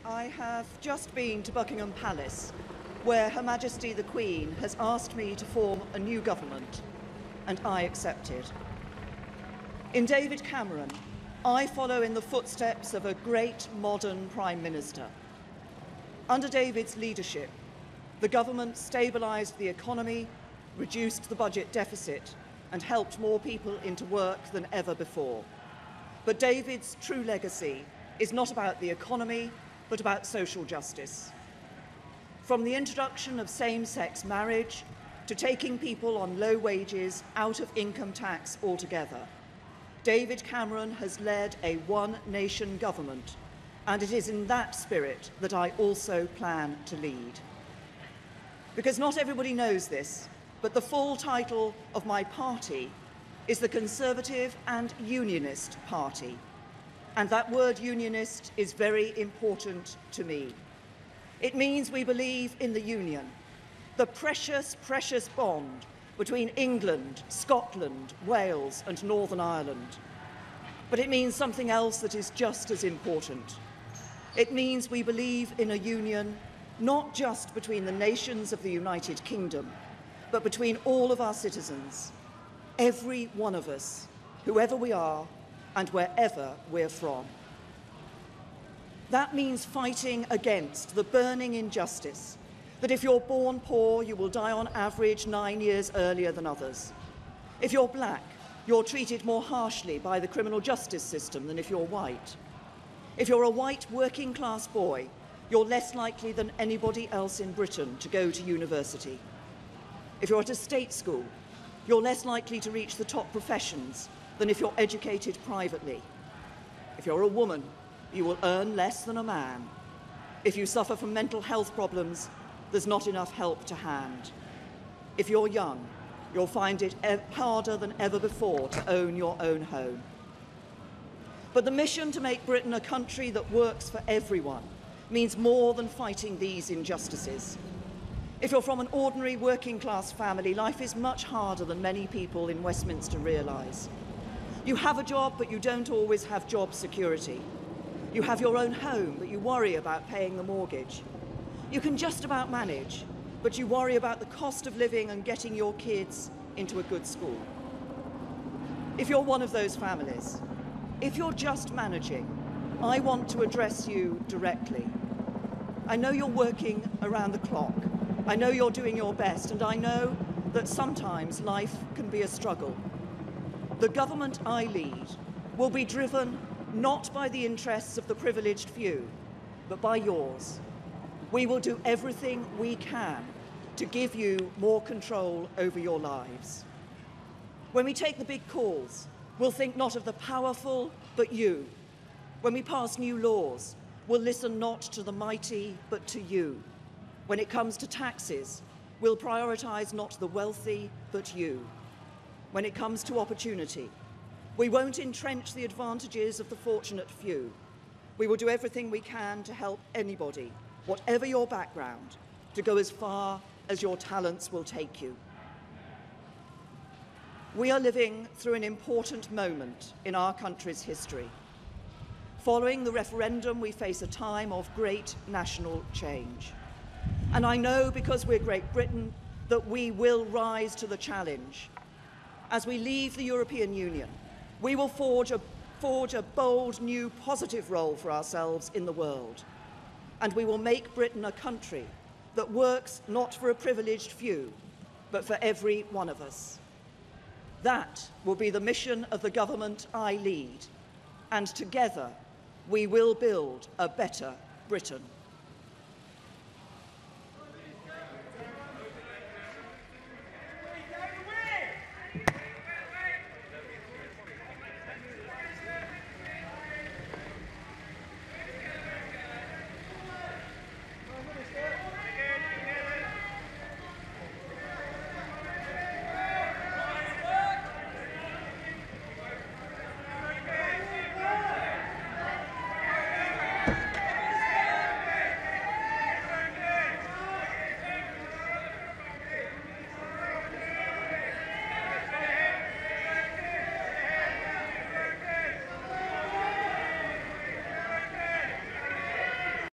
I have just been to Buckingham Palace, where Her Majesty the Queen has asked me to form a new government, and I accepted. In David Cameron, I follow in the footsteps of a great modern Prime Minister. Under David's leadership, the government stabilised the economy, reduced the budget deficit, and helped more people into work than ever before. But David's true legacy is not about the economy, but about social justice. From the introduction of same-sex marriage to taking people on low wages out of income tax altogether, David Cameron has led a one-nation government, and it is in that spirit that I also plan to lead. Because not everybody knows this, but the full title of my party is the Conservative and Unionist Party. And that word unionist is very important to me. It means we believe in the union, the precious, precious bond between England, Scotland, Wales, and Northern Ireland. But it means something else that is just as important. It means we believe in a union not just between the nations of the United Kingdom, but between all of our citizens, every one of us, whoever we are and wherever we're from. That means fighting against the burning injustice that if you're born poor, you will die on average 9 years earlier than others. If you're black, you're treated more harshly by the criminal justice system than if you're white. If you're a white working class boy, you're less likely than anybody else in Britain to go to university. If you're at a state school, you're less likely to reach the top professions than if you're educated privately. If you're a woman, you will earn less than a man. If you suffer from mental health problems, there's not enough help to hand. If you're young, you'll find it harder than ever before to own your own home. But the mission to make Britain a country that works for everyone means more than fighting these injustices. If you're from an ordinary working class family, life is much harder than many people in Westminster realise. You have a job, but you don't always have job security. You have your own home, but you worry about paying the mortgage. You can just about manage, but you worry about the cost of living and getting your kids into a good school. If you're one of those families, if you're just managing, I want to address you directly. I know you're working around the clock. I know you're doing your best, and I know that sometimes life can be a struggle. The government I lead will be driven not by the interests of the privileged few, but by yours. We will do everything we can to give you more control over your lives. When we take the big calls, we'll think not of the powerful, but you. When we pass new laws, we'll listen not to the mighty, but to you. When it comes to taxes, we'll prioritise not the wealthy, but you. When it comes to opportunity, we won't entrench the advantages of the fortunate few. We will do everything we can to help anybody, whatever your background, to go as far as your talents will take you. We are living through an important moment in our country's history. Following the referendum, we face a time of great national change. And I know, because we're Great Britain, that we will rise to the challenge. As we leave the European Union, we will forge a bold, new, positive role for ourselves in the world. And we will make Britain a country that works not for a privileged few, but for every one of us. That will be the mission of the government I lead. And together, we will build a better Britain.